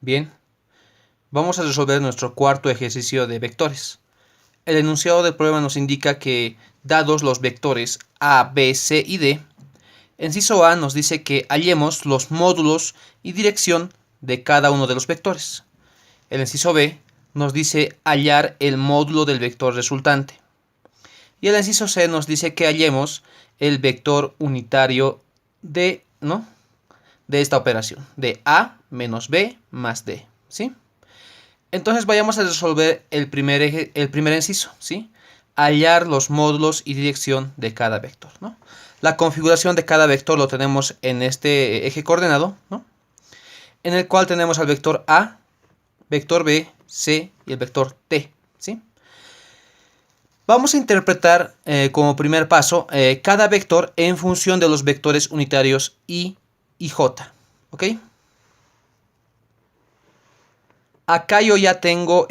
Bien, vamos a resolver nuestro cuarto ejercicio de vectores. El enunciado del problema nos indica que, dados los vectores A, B, C y D, inciso A nos dice que hallemos los módulos y dirección de cada uno de los vectores. El inciso B nos dice hallar el módulo del vector resultante. Y el inciso C nos dice que hallemos el vector unitario de esta operación, de A menos B más D, ¿sí? Entonces vayamos a resolver el primer inciso, ¿sí? Hallar los módulos y dirección de cada vector, ¿no? La configuración de cada vector lo tenemos en este eje coordenado, ¿no? En el cual tenemos al vector A, vector B, C y el vector T, ¿sí? Vamos a interpretar como primer paso cada vector en función de los vectores unitarios I y J, ¿ok? Acá yo ya tengo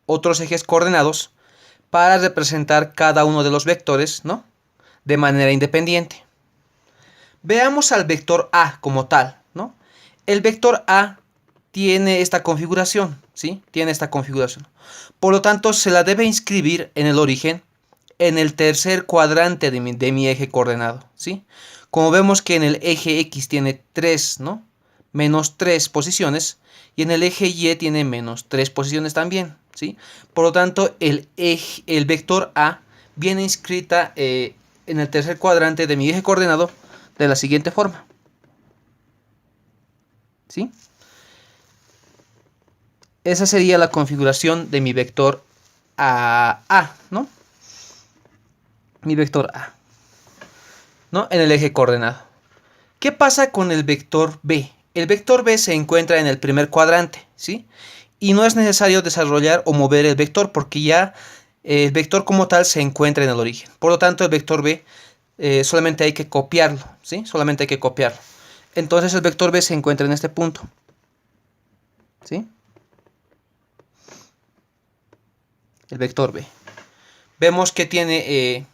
otros ejes coordenados para representar cada uno de los vectores, ¿no? De manera independiente. Veamos al vector A como tal, ¿no? El vector A tiene esta configuración, ¿sí? Tiene esta configuración. Por lo tanto, se la debe inscribir en el origen, en el tercer cuadrante de mi eje coordenado, ¿sí? Como vemos que en el eje X tiene 3, ¿no? Menos 3 posiciones, y en el eje Y tiene menos 3 posiciones también, ¿sí? Por lo tanto, el vector A viene inscrita en el tercer cuadrante de mi eje coordenado de la siguiente forma, ¿sí? Esa sería la configuración de mi vector A, ¿no? Mi vector A, ¿no? En el eje coordenado. ¿Qué pasa con el vector B? El vector B se encuentra en el primer cuadrante, ¿sí? Y no es necesario desarrollar o mover el vector porque ya el vector como tal se encuentra en el origen. Por lo tanto, el vector B solamente hay que copiarlo, ¿sí? Solamente hay que copiarlo. Entonces el vector B se encuentra en este punto, ¿sí? El vector B. Vemos que tiene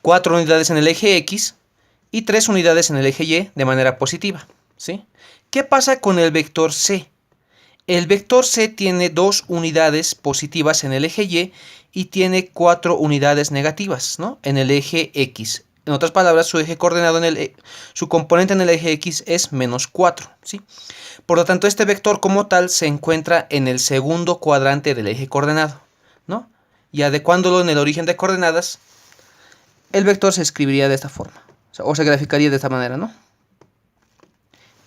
4 unidades en el eje X y 3 unidades en el eje Y de manera positiva, ¿sí? ¿Qué pasa con el vector C? El vector C tiene 2 unidades positivas en el eje Y tiene 4 unidades negativas, ¿no? En el eje X. En otras palabras, su eje coordenado su componente en el eje X es menos 4, ¿sí? Por lo tanto, este vector como tal se encuentra en el segundo cuadrante del eje coordenado, ¿no? Y adecuándolo en el origen de coordenadas, el vector se escribiría de esta forma, o se graficaría de esta manera, ¿no?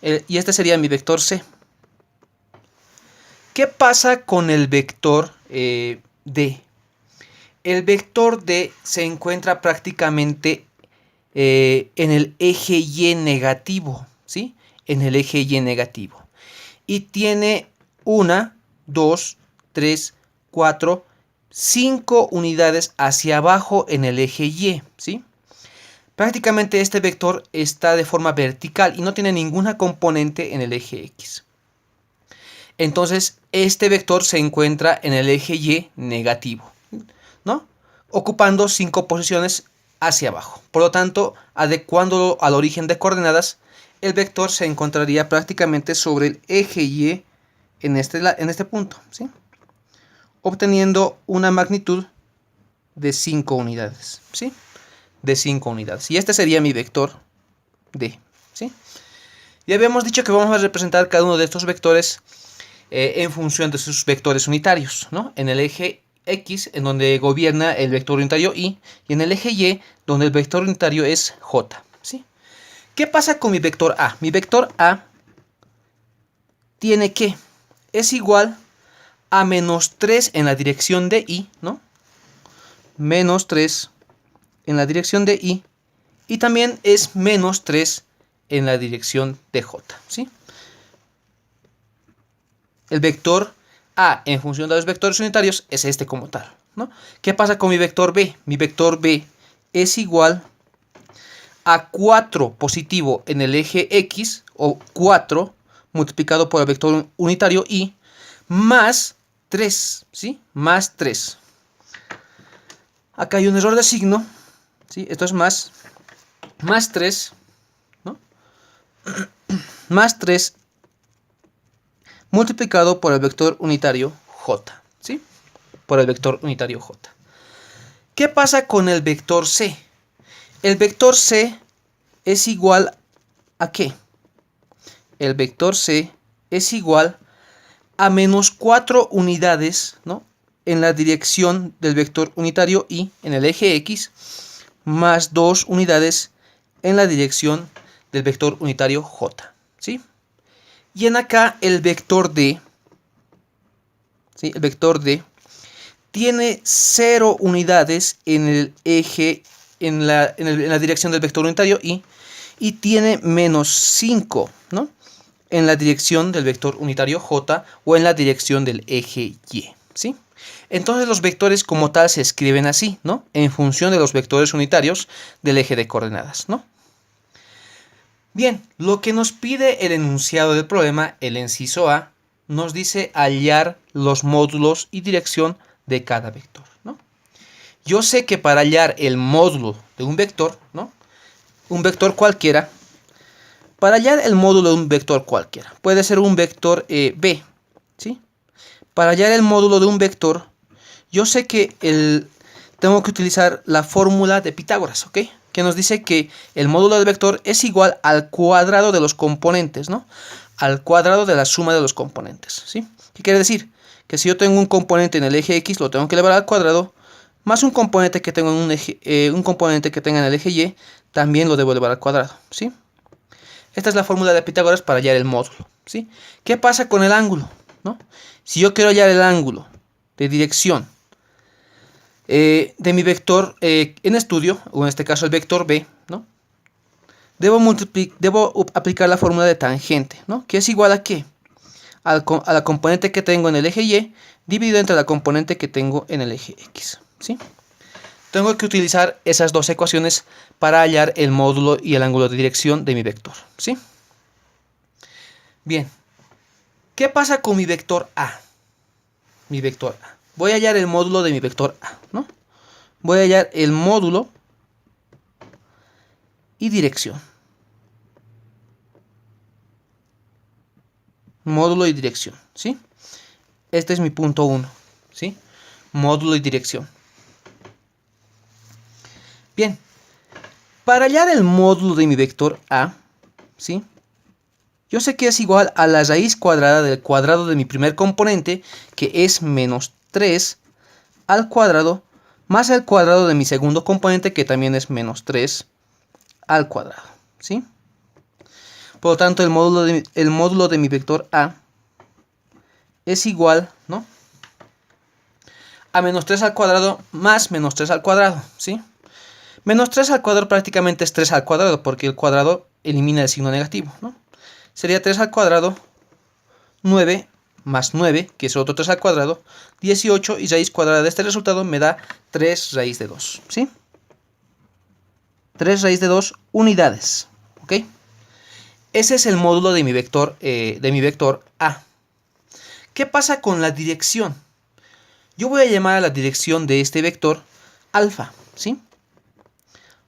Y este sería mi vector C. ¿Qué pasa con el vector D? El vector D se encuentra prácticamente en el eje Y negativo, ¿sí? En el eje Y negativo. Y tiene 1, 2, 3, 4, 5 unidades hacia abajo en el eje Y, ¿sí? Prácticamente este vector está de forma vertical y no tiene ninguna componente en el eje X. Entonces, este vector se encuentra en el eje Y negativo, ¿no? Ocupando 5 posiciones hacia abajo. Por lo tanto, adecuándolo al origen de coordenadas, el vector se encontraría prácticamente sobre el eje Y en este punto, ¿sí? Obteniendo una magnitud de 5 unidades, ¿sí? De 5 unidades. Y este sería mi vector D, ¿sí? Ya habíamos dicho que vamos a representar cada uno de estos vectores en función de sus vectores unitarios, ¿no? En el eje X, en donde gobierna el vector unitario Y, y en el eje Y, donde el vector unitario es J, ¿sí? ¿Qué pasa con mi vector A? Mi vector A tiene que, es igual a menos 3 en la dirección de Y, ¿no? Menos 3 en la dirección de Y, y también es menos 3 en la dirección de J, ¿sí? El vector A en función de los vectores unitarios es este como tal, ¿no? ¿Qué pasa con mi vector B? Mi vector B es igual a 4 positivo en el eje X, o 4 multiplicado por el vector unitario Y, más 3, ¿sí? Más 3. Acá hay un error de signo, ¿sí? Esto es más 3, ¿no? Más 3 multiplicado por el vector unitario j, ¿sí? Por el vector unitario j. ¿Qué pasa con el vector c? El vector c es igual ¿a qué? El vector c es igual a menos 4 unidades, ¿no?, en la dirección del vector unitario y en el eje x, más 2 unidades en la dirección del vector unitario j, ¿sí? Y en acá el vector d, ¿sí?, el vector d tiene 0 unidades en el eje, en la dirección del vector unitario y tiene menos 5, ¿no?, en la dirección del vector unitario j o en la dirección del eje y, ¿sí? Entonces los vectores como tal se escriben así, ¿no?, en función de los vectores unitarios del eje de coordenadas, ¿no? Bien, lo que nos pide el enunciado del problema, el inciso A, nos dice hallar los módulos y dirección de cada vector, ¿no? Yo sé que para hallar el módulo de un vector, ¿no?, un vector cualquiera, para hallar el módulo de un vector cualquiera, puede ser un vector b, ¿sí? Para hallar el módulo de un vector, yo sé que tengo que utilizar la fórmula de Pitágoras, ¿ok? Que nos dice que el módulo del vector es igual al cuadrado de los componentes, ¿no? Al cuadrado de la suma de los componentes, ¿sí? ¿Qué quiere decir? Que si yo tengo un componente en el eje x, lo tengo que elevar al cuadrado, más un componente que tengo en un componente que tenga en el eje y, también lo debo elevar al cuadrado, ¿sí? Esta es la fórmula de Pitágoras para hallar el módulo, ¿sí? ¿Qué pasa con el ángulo, ¿no? Si yo quiero hallar el ángulo de dirección de mi vector en estudio, o en este caso el vector b, ¿no?, debo aplicar la fórmula de tangente, ¿no?, que es igual a ¿qué? A la componente que tengo en el eje y dividido entre la componente que tengo en el eje x, ¿sí? Tengo que utilizar esas dos ecuaciones para hallar el módulo y el ángulo de dirección de mi vector, ¿sí? Bien, ¿qué pasa con mi vector A? Mi vector A. Voy a hallar el módulo de mi vector A, ¿no? Voy a hallar el módulo y dirección. Módulo y dirección, ¿sí? Este es mi punto 1, ¿sí? Módulo y dirección. Bien, para hallar el módulo de mi vector A, ¿sí?, yo sé que es igual a la raíz cuadrada del cuadrado de mi primer componente, que es menos 3 al cuadrado, más el cuadrado de mi segundo componente, que también es menos 3 al cuadrado, ¿sí? Por lo tanto, el módulo de mi vector A es igual, ¿no?, a menos 3 al cuadrado más menos 3 al cuadrado, ¿sí? Menos 3 al cuadrado prácticamente es 3 al cuadrado, porque el cuadrado elimina el signo negativo, ¿no? Sería 3 al cuadrado, 9 más 9, que es otro 3 al cuadrado, 18, y raíz cuadrada de este resultado me da 3 raíz de 2, ¿sí? 3 raíz de 2 unidades, ¿ok? Ese es el módulo de mi vector A. ¿Qué pasa con la dirección? Yo voy a llamar a la dirección de este vector alfa, ¿sí?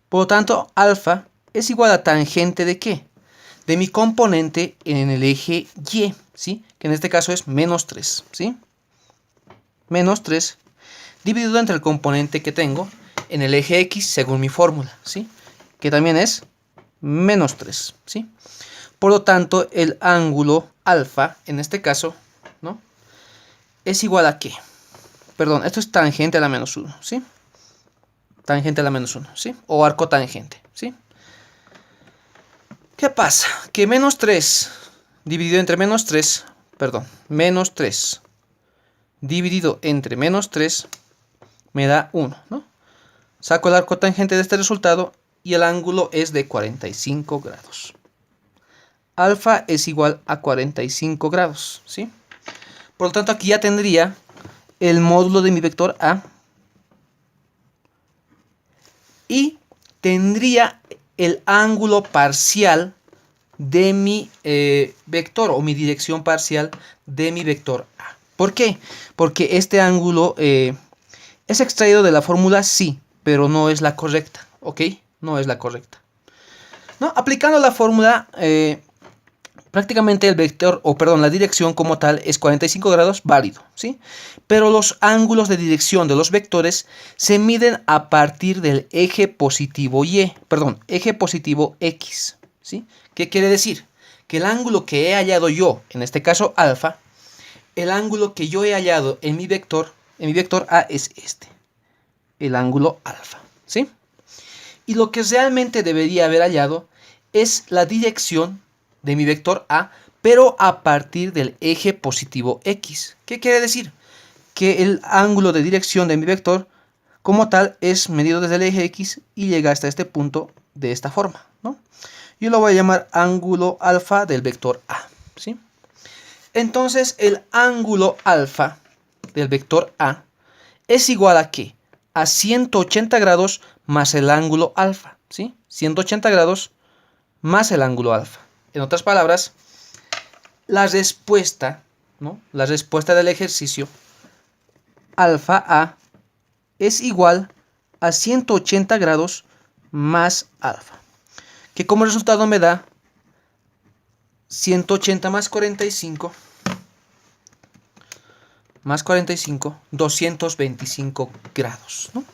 Por lo tanto, alfa es igual a tangente ¿de qué? De mi componente en el eje y, ¿sí?, que en este caso es menos 3, ¿sí? Menos 3 dividido entre el componente que tengo en el eje x según mi fórmula, ¿sí?, que también es menos 3, ¿sí? Por lo tanto, el ángulo alfa, en este caso, ¿no?, es igual a ¿qué? Perdón, esto es tangente a la menos 1, ¿sí? Tangente a la menos 1, ¿sí? O arco tangente, ¿sí? ¿Qué pasa? Que menos 3 dividido entre menos 3, perdón, menos 3 dividido entre menos 3 me da 1, ¿no? Saco el arco tangente de este resultado y el ángulo es de 45 grados. Alfa es igual a 45 grados, ¿sí? Por lo tanto, aquí ya tendría el módulo de mi vector A y tendría el ángulo parcial de mi vector, o mi dirección parcial de mi vector A. ¿Por qué? Porque este ángulo es extraído de la fórmula, sí, pero no es la correcta, ¿ok? No es la correcta, ¿no? Aplicando la fórmula prácticamente el vector, o perdón, la dirección como tal es 45 grados válido, ¿sí? Pero los ángulos de dirección de los vectores se miden a partir del eje positivo eje positivo X, ¿sí? ¿Qué quiere decir? Que el ángulo que he hallado yo, en este caso alfa, el ángulo que yo he hallado en mi vector A es este, el ángulo alfa, ¿sí? Y lo que realmente debería haber hallado es la dirección de mi vector A, pero a partir del eje positivo X. ¿Qué quiere decir? Que el ángulo de dirección de mi vector como tal es medido desde el eje X y llega hasta este punto de esta forma, ¿no? Yo lo voy a llamar ángulo alfa del vector A, ¿sí? Entonces el ángulo alfa del vector A es igual a ¿qué? A 180 grados más el ángulo alfa, ¿sí? 180 grados más el ángulo alfa. En otras palabras, la respuesta, ¿no? La respuesta del ejercicio alfa A es igual a 180 grados más alfa, que como resultado me da 180 más 45, 225 grados, ¿no?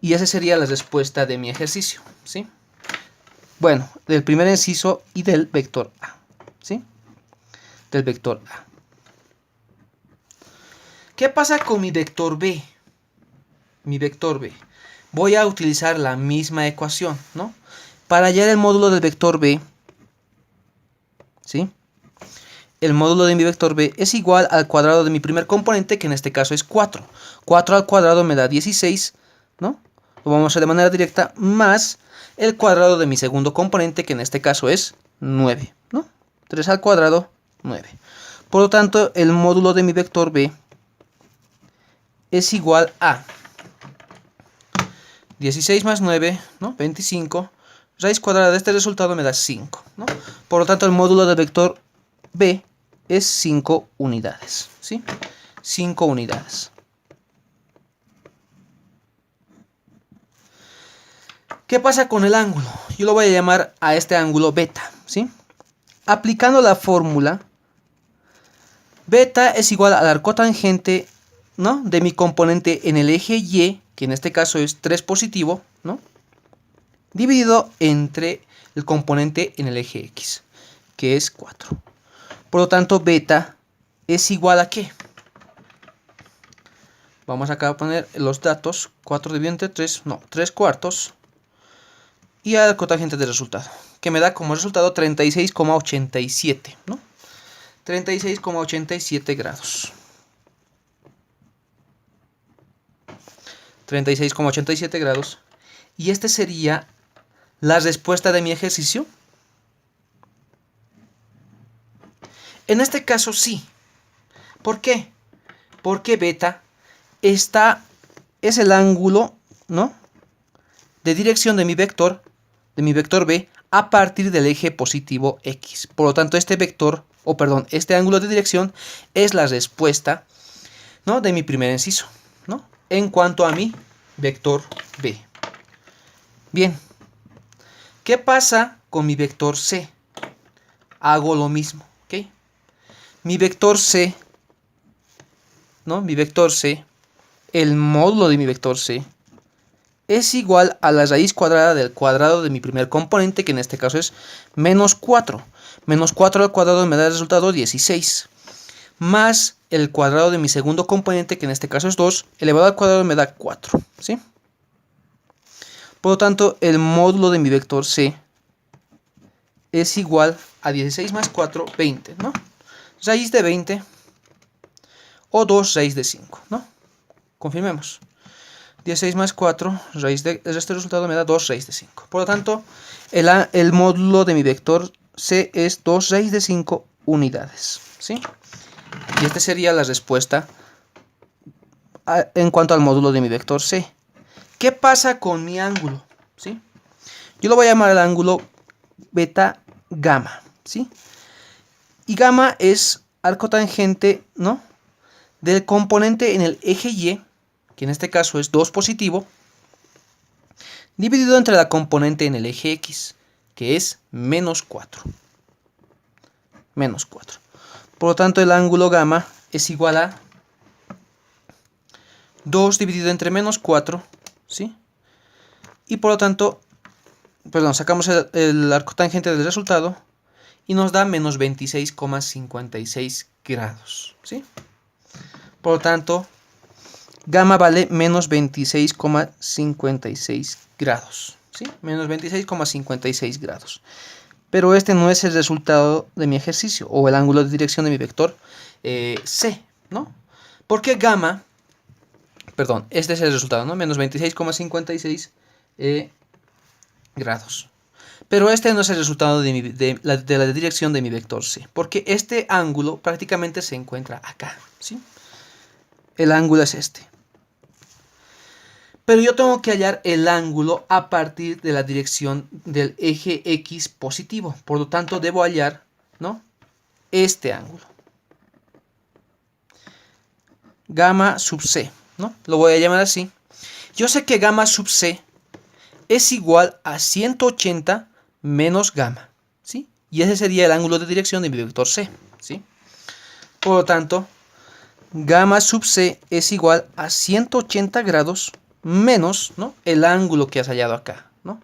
Y esa sería la respuesta de mi ejercicio, ¿sí? Bueno, del primer inciso y del vector A, ¿sí? Del vector A. ¿Qué pasa con mi vector B? Mi vector B. Voy a utilizar la misma ecuación, ¿no? Para hallar el módulo del vector B, ¿sí? El módulo de mi vector B es igual al cuadrado de mi primer componente, que en este caso es 4. 4 al cuadrado me da 16, ¿no? Lo vamos a hacer de manera directa, más el cuadrado de mi segundo componente, que en este caso es 9, ¿no? 3 al cuadrado, 9. Por lo tanto, el módulo de mi vector B es igual a 16 más 9, ¿no? 25. Raíz cuadrada de este resultado me da 5, ¿no? Por lo tanto, el módulo del vector B es 5 unidades, ¿sí? 5 unidades. ¿Qué pasa con el ángulo? Yo lo voy a llamar a este ángulo beta, ¿sí? Aplicando la fórmula, beta es igual al arco tangente, ¿no? De mi componente en el eje Y, que en este caso es 3 positivo, ¿no? Dividido entre el componente en el eje X, que es 4. Por lo tanto, beta es igual a ¿qué? Vamos acá a poner los datos. 4 dividido entre 3, no, 3 cuartos. Y al cotangente del resultado, que me da como resultado 36,87, ¿no? 36,87 grados. 36,87 grados. Y este sería la respuesta de mi ejercicio. En este caso sí. ¿Por qué? Porque beta es el ángulo, ¿no? De dirección de mi vector B a partir del eje positivo X. Por lo tanto, este ángulo de dirección es la respuesta, ¿no? De mi primer inciso, ¿no? En cuanto a mi vector B. Bien. ¿Qué pasa con mi vector C? Hago lo mismo, ¿ok? Mi vector C, ¿no? Mi vector C, el módulo de mi vector C, es igual a la raíz cuadrada del cuadrado de mi primer componente, que en este caso es menos 4. Menos 4 al cuadrado me da el resultado 16. Más el cuadrado de mi segundo componente, que en este caso es 2, elevado al cuadrado me da 4, ¿sí? Por lo tanto, el módulo de mi vector C es igual a 16 más 4, 20, ¿no? Raíz de 20 o 2 raíz de 5, ¿no? Confirmemos. 16 más 4, raíz de este resultado me da 2 raíz de 5. Por lo tanto, el módulo de mi vector C es 2 raíz de 5 unidades, ¿sí? Y esta sería la respuesta en cuanto al módulo de mi vector C. ¿Qué pasa con mi ángulo? ¿Sí? Yo lo voy a llamar el ángulo beta gamma, ¿sí? Y gamma es arco tangente, ¿no? Del componente en el eje Y, que en este caso es 2 positivo, dividido entre la componente en el eje X, que es menos 4. Menos 4. Por lo tanto, el ángulo gamma es igual a 2 dividido entre menos 4, ¿sí? Y por lo tanto, perdón, sacamos el arcotangente del resultado y nos da menos 26,56 grados, ¿sí? Por lo tanto, gamma vale menos 26,56 grados, ¿sí? Menos 26,56 grados. Pero este no es el resultado de mi ejercicio o el ángulo de dirección de mi vector C, ¿no? Porque gamma, perdón, este es el resultado, ¿no? Menos 26,56 grados. Pero este no es el resultado de la dirección de mi vector C, porque este ángulo prácticamente se encuentra acá, ¿sí? El ángulo es este. Pero yo tengo que hallar el ángulo a partir de la dirección del eje X positivo. Por lo tanto, debo hallar, ¿no?, este ángulo. Gamma sub C, ¿no? Lo voy a llamar así. Yo sé que gamma sub C es igual a 180 menos gamma, ¿sí? Y ese sería el ángulo de dirección de mi vector C, ¿sí? Por lo tanto, gamma sub C es igual a 180 grados menos, ¿no?, el ángulo que has hallado acá, ¿no?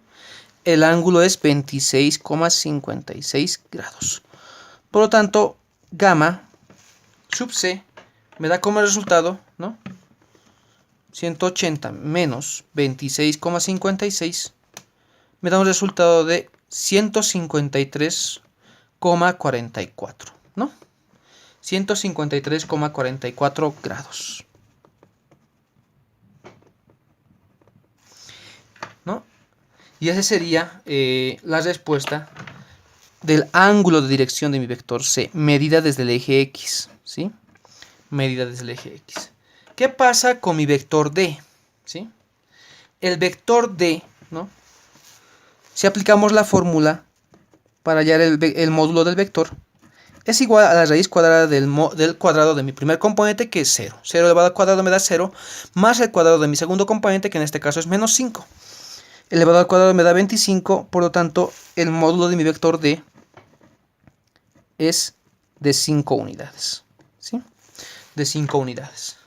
El ángulo es 26,56 grados. Por lo tanto, gamma sub C me da como resultado, ¿no?, 180 menos 26,56 me da un resultado de 153,44, ¿no? 153,44 grados, ¿no? Y esa sería la respuesta del ángulo de dirección de mi vector C, medida desde el eje X, ¿sí? Medida desde el eje X. ¿Qué pasa con mi vector D? ¿Sí? El vector D, ¿no?, si aplicamos la fórmula para hallar el módulo del vector, es igual a la raíz cuadrada del cuadrado de mi primer componente, que es 0. 0 elevado al cuadrado me da 0, más el cuadrado de mi segundo componente, que en este caso es menos 5. Elevado al cuadrado me da 25, por lo tanto, el módulo de mi vector D es de 5 unidades, ¿sí? De 5 unidades.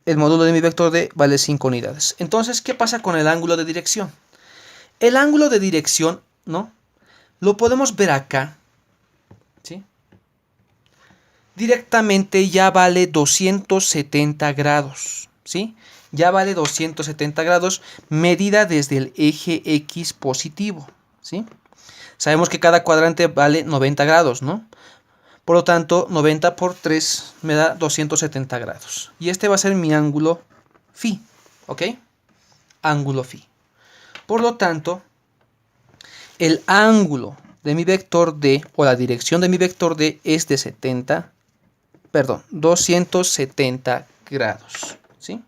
El módulo de mi vector D vale 5 unidades. Entonces, ¿qué pasa con el ángulo de dirección? El ángulo de dirección, ¿no?, lo podemos ver acá, ¿sí? Directamente ya vale 270 grados, ¿sí? Ya vale 270 grados medida desde el eje X positivo, ¿sí? Sabemos que cada cuadrante vale 90 grados, ¿no? Por lo tanto, 90 por 3 me da 270 grados. Y este va a ser mi ángulo phi, ¿ok? Ángulo phi. Por lo tanto, el ángulo de mi vector D, o la dirección de mi vector D, es de 270 grados, ¿sí?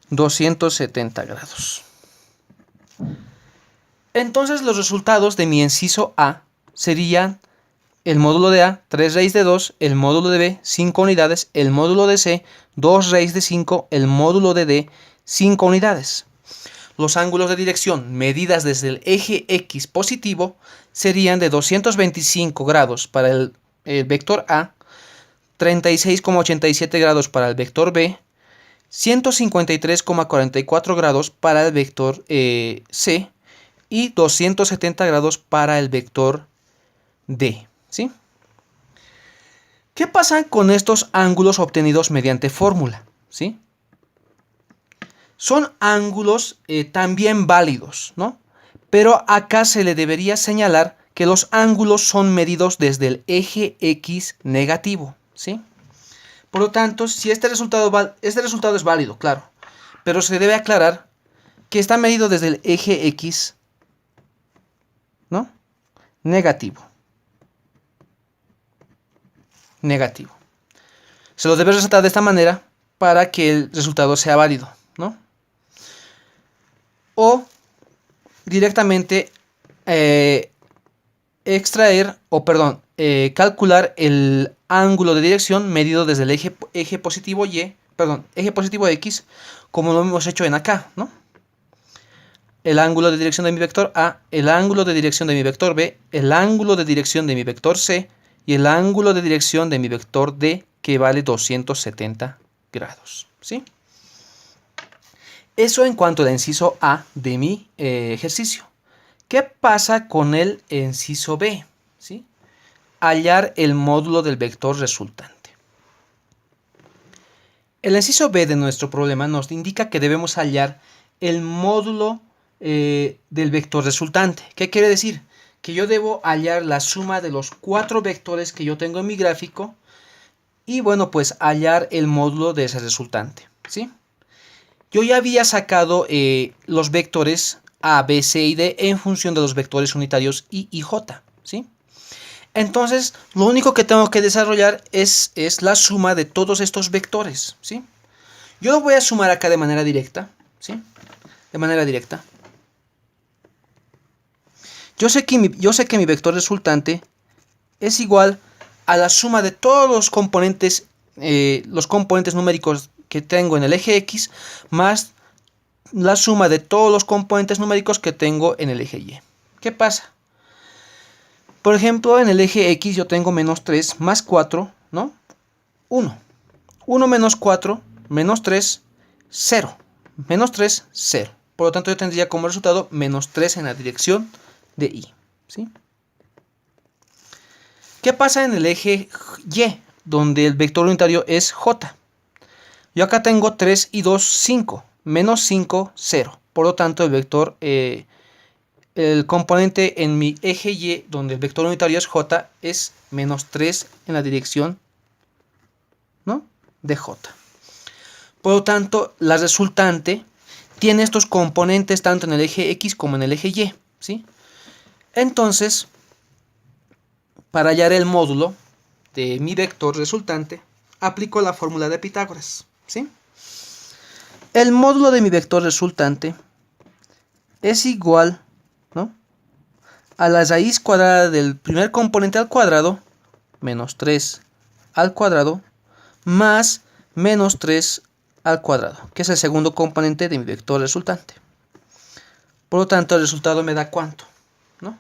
270 grados. Entonces los resultados de mi inciso A serían el módulo de A, 3 raíz de 2, el módulo de B, 5 unidades, el módulo de C, 2 raíz de 5, el módulo de D, 5 unidades. Los ángulos de dirección medidas desde el eje X positivo serían de 225 grados para el vector A, 36,87 grados para el vector B, 153,44 grados para el vector C y 270 grados para el vector D, ¿sí? ¿Qué pasa con estos ángulos obtenidos mediante fórmula? ¿Sí? Son ángulos también válidos, ¿no? Pero acá se le debería señalar que los ángulos son medidos desde el eje X negativo, ¿sí? Por lo tanto, si este resultado es válido, claro, pero se debe aclarar que está medido desde el eje X, ¿no?, negativo. Negativo. Se lo debe resaltar de esta manera para que el resultado sea válido, ¿no? O directamente calcular el ángulo de dirección medido desde el eje positivo Y perdón, eje positivo X, como lo hemos hecho en acá, ¿no? El ángulo de dirección de mi vector A, el ángulo de dirección de mi vector B, el ángulo de dirección de mi vector C y el ángulo de dirección de mi vector D, que vale 270 grados, ¿sí? Eso en cuanto al inciso A de mi ejercicio. ¿Qué pasa con el inciso B? ¿Sí? Hallar el módulo del vector resultante. El inciso B de nuestro problema nos indica que debemos hallar el módulo del vector resultante. ¿Qué quiere decir? Que yo debo hallar la suma de los 4 vectores que yo tengo en mi gráfico y bueno, pues hallar el módulo de ese resultante, ¿sí? Yo ya había sacado los vectores A, B, C y D en función de los vectores unitarios I y J, ¿sí? Entonces, lo único que tengo que desarrollar es la suma de todos estos vectores, ¿sí? Yo lo voy a sumar acá de manera directa, ¿sí? De manera directa. Yo sé que mi vector resultante es igual a la suma de todos los componentes numéricos que tengo en el eje X más la suma de todos los componentes numéricos que tengo en el eje Y. ¿Qué pasa? Por ejemplo, en el eje X yo tengo menos 3 más 4, ¿no? 1. 1 menos 4, menos 3, 0. Menos 3, 0. Por lo tanto, yo tendría como resultado menos 3 en la dirección de Y, ¿sí? ¿Qué pasa en el eje Y, donde el vector unitario es J? Yo acá tengo 3 y 2, 5. Menos 5, 0. Por lo tanto, el vector, el componente en mi eje Y, donde el vector unitario es J, es menos 3 en la dirección, ¿no?, de J. Por lo tanto, la resultante tiene estos componentes tanto en el eje X como en el eje Y, ¿sí? Entonces, para hallar el módulo de mi vector resultante, aplico la fórmula de Pitágoras, ¿sí? El módulo de mi vector resultante es igual, ¿no?, a la raíz cuadrada del primer componente al cuadrado, menos 3 al cuadrado, más menos 3 al cuadrado, que es el segundo componente de mi vector resultante. Por lo tanto, el resultado me da ¿cuánto?, ¿no?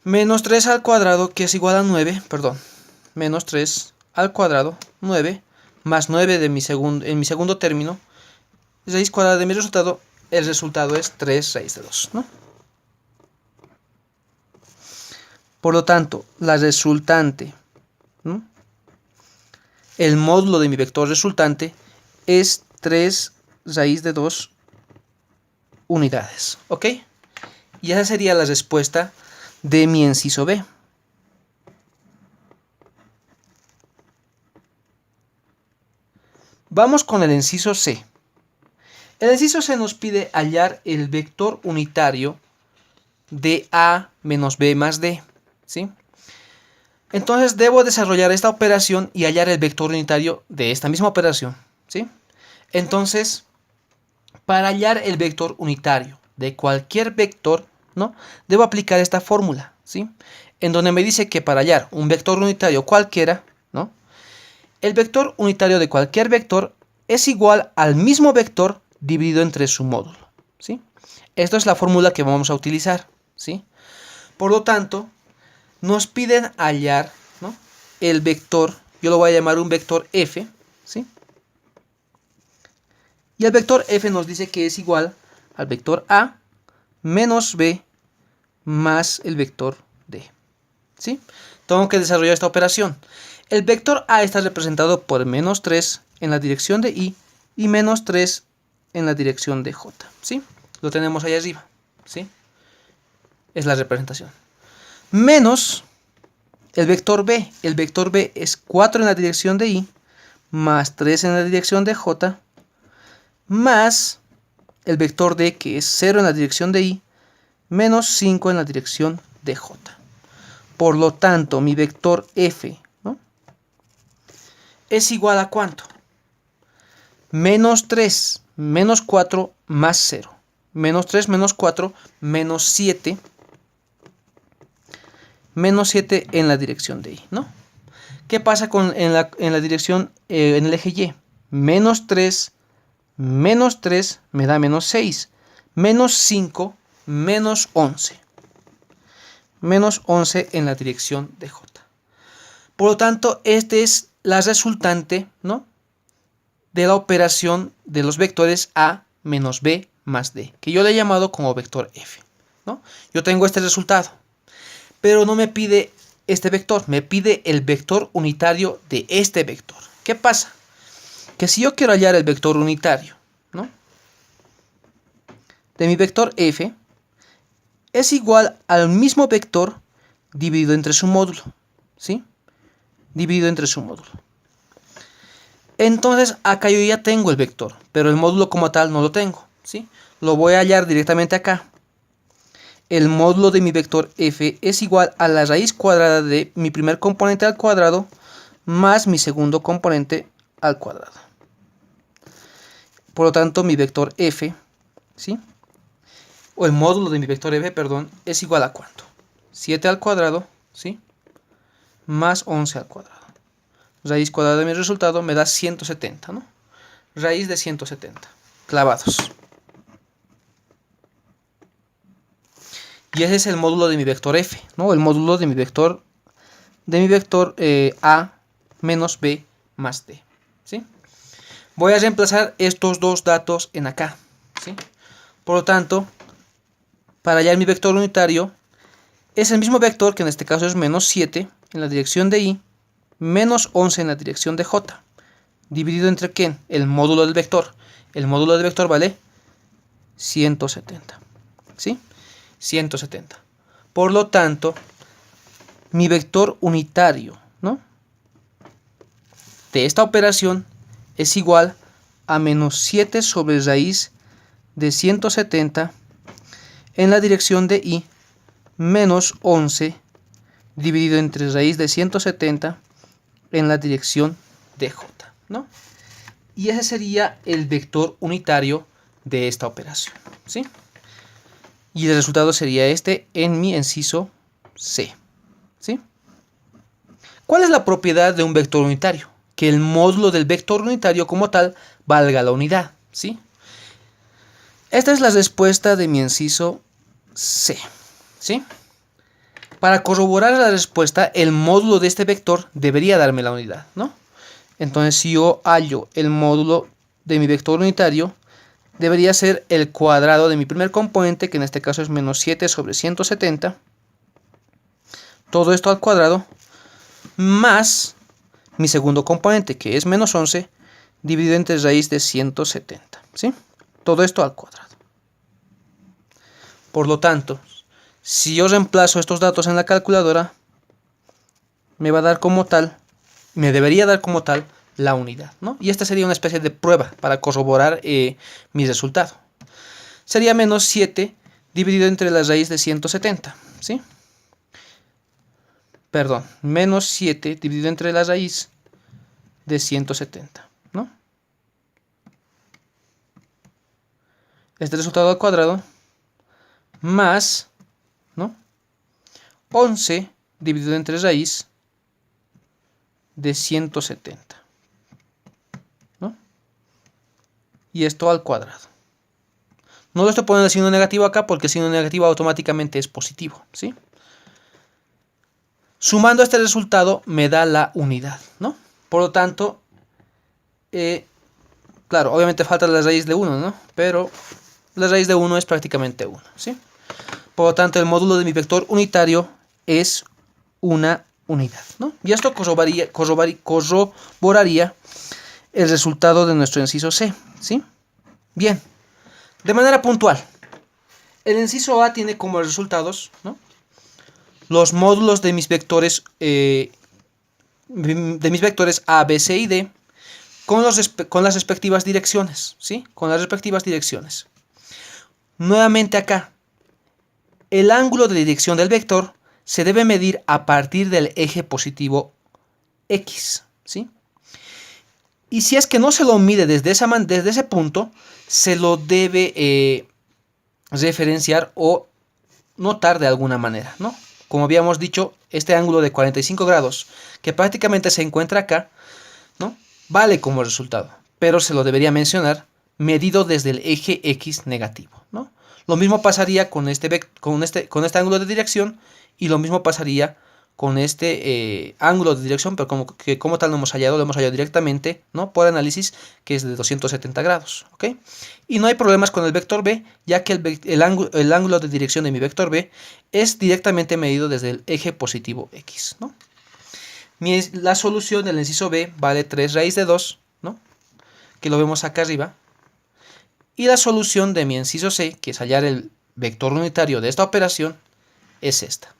Menos 3 al cuadrado, que es igual a 9, perdón, menos 3 al cuadrado, 9, más 9 en mi segundo término, raíz cuadrada de mi resultado, el resultado es 3 raíz de 2, ¿no? Por lo tanto, la resultante, ¿no?, el módulo de mi vector resultante es 3 raíz de 2 unidades, ¿ok? Y esa sería la respuesta de mi inciso B. Vamos con el inciso C. El inciso C nos pide hallar el vector unitario de A menos B más D, ¿sí? Entonces debo desarrollar esta operación y hallar el vector unitario de esta misma operación, ¿sí? Entonces, para hallar el vector unitario de cualquier vector, ¿no?, debo aplicar esta fórmula, ¿sí?, en donde me dice que para hallar un vector unitario cualquiera, ¿no?, el vector unitario de cualquier vector es igual al mismo vector dividido entre su módulo, ¿sí? Esto es la fórmula que vamos a utilizar, ¿sí? Por lo tanto, nos piden hallar, ¿no?, el vector, yo lo voy a llamar un vector f, ¿sí? Y el vector f nos dice que es igual al vector a menos b más el vector d, ¿sí? Tengo que desarrollar esta operación. El vector a está representado por menos 3 en la dirección de y menos 3 en la dirección de j, ¿sí? Lo tenemos ahí arriba, ¿sí? Es la representación. Menos el vector b. El vector b es 4 en la dirección de y más 3 en la dirección de j más el vector d, que es 0 en la dirección de y menos 5 en la dirección de j. Por lo tanto, mi vector f, ¿no?, es igual a ¿cuánto? Menos 3 menos 4 más 0. Menos 3 menos 4 menos 7. Menos 7 en la dirección de y, ¿no? ¿Qué pasa en la dirección, en el eje y? menos 3, menos 3 me da menos 6, menos 5, menos 11. Menos 11 en la dirección de J. Por lo tanto, esta es la resultante, ¿no?, de la operación de los vectores A menos B más D, que yo le he llamado como vector F, ¿no? Yo tengo este resultado, pero no me pide este vector, me pide el vector unitario de este vector. ¿Qué pasa? Que si yo quiero hallar el vector unitario, ¿no?, de mi vector F, es igual al mismo vector dividido entre su módulo, ¿sí? Dividido entre su módulo. Entonces acá yo ya tengo el vector, pero el módulo como tal no lo tengo, ¿sí? Lo voy a hallar directamente acá. El módulo de mi vector F es igual a la raíz cuadrada de mi primer componente al cuadrado más mi segundo componente al cuadrado. Por lo tanto, mi vector F, ¿sí?, o el módulo de mi vector F, perdón, es igual a ¿cuánto? 7 al cuadrado, ¿sí?, más 11 al cuadrado. Raíz cuadrada de mi resultado me da 170, ¿no? Raíz de 170, clavados. Y ese es el módulo de mi vector F, ¿no? El módulo de mi vector A menos B más D, ¿sí? Voy a reemplazar estos dos datos en acá, ¿sí? Por lo tanto, para hallar mi vector unitario, es el mismo vector, que en este caso es menos 7 en la dirección de Y, menos 11 en la dirección de J, dividido entre ¿quién? El módulo del vector. El módulo del vector vale 170, ¿sí? 170. Por lo tanto, mi vector unitario, ¿no?, de esta operación es igual a menos 7 sobre raíz de 170 en la dirección de Y, menos 11 dividido entre raíz de 170 en la dirección de J, ¿no? Y ese sería el vector unitario de esta operación, ¿sí? Y el resultado sería este en mi inciso C, ¿sí? ¿Cuál es la propiedad de un vector unitario? Que el módulo del vector unitario como tal valga la unidad, ¿sí? Esta es la respuesta de mi inciso C, ¿sí? Para corroborar la respuesta, el módulo de este vector debería darme la unidad, ¿no? Entonces, si yo hallo el módulo de mi vector unitario, debería ser el cuadrado de mi primer componente, que en este caso es menos 7 sobre 170. Todo esto al cuadrado, más mi segundo componente, que es menos 11, dividido entre raíz de 170, ¿sí? Todo esto al cuadrado. Por lo tanto, si yo reemplazo estos datos en la calculadora, me va a dar como tal, me debería dar como tal la unidad, ¿no? Y esta sería una especie de prueba para corroborar mi resultado. Sería menos 7 dividido entre la raíz de 170, ¿sí? Perdón, menos 7 dividido entre la raíz de 170, ¿no? Este resultado al cuadrado más, ¿no?, 11 dividido entre raíz de 170, ¿no? Y esto al cuadrado. No lo estoy poniendo el signo negativo acá porque el signo negativo automáticamente es positivo, ¿sí? Sumando este resultado me da la unidad, ¿no? Por lo tanto, claro, obviamente falta la raíz de 1, ¿no? Pero la raíz de 1 es prácticamente 1, ¿sí? Por lo tanto, el módulo de mi vector unitario es una unidad, ¿no? Y esto corroboraría el resultado de nuestro inciso C, ¿sí? Bien, de manera puntual, el inciso A tiene como resultados, ¿no?, los módulos de mis vectores A, B, C y D con las respectivas direcciones, ¿sí? Con las respectivas direcciones. Nuevamente acá, el ángulo de dirección del vector se debe medir a partir del eje positivo X, ¿sí? Y si es que no se lo mide desde ese punto, se lo debe referenciar o notar de alguna manera, ¿no? Como habíamos dicho, este ángulo de 45 grados, que prácticamente se encuentra acá, ¿no?, vale como resultado. pero se lo debería mencionar, medido desde el eje X negativo, ¿no? Lo mismo pasaría con este ángulo de dirección, y lo mismo pasaría con este ángulo de dirección, pero como tal lo hemos hallado directamente, ¿no? Por análisis, que es de 270 grados, ¿ok? Y no hay problemas con el vector B, ya que el ángulo de dirección de mi vector B es directamente medido desde el eje positivo X, ¿no? La solución del inciso B vale 3 raíz de 2, ¿no? Que lo vemos acá arriba. Y la solución de mi inciso C, que es hallar el vector unitario de esta operación, es esta.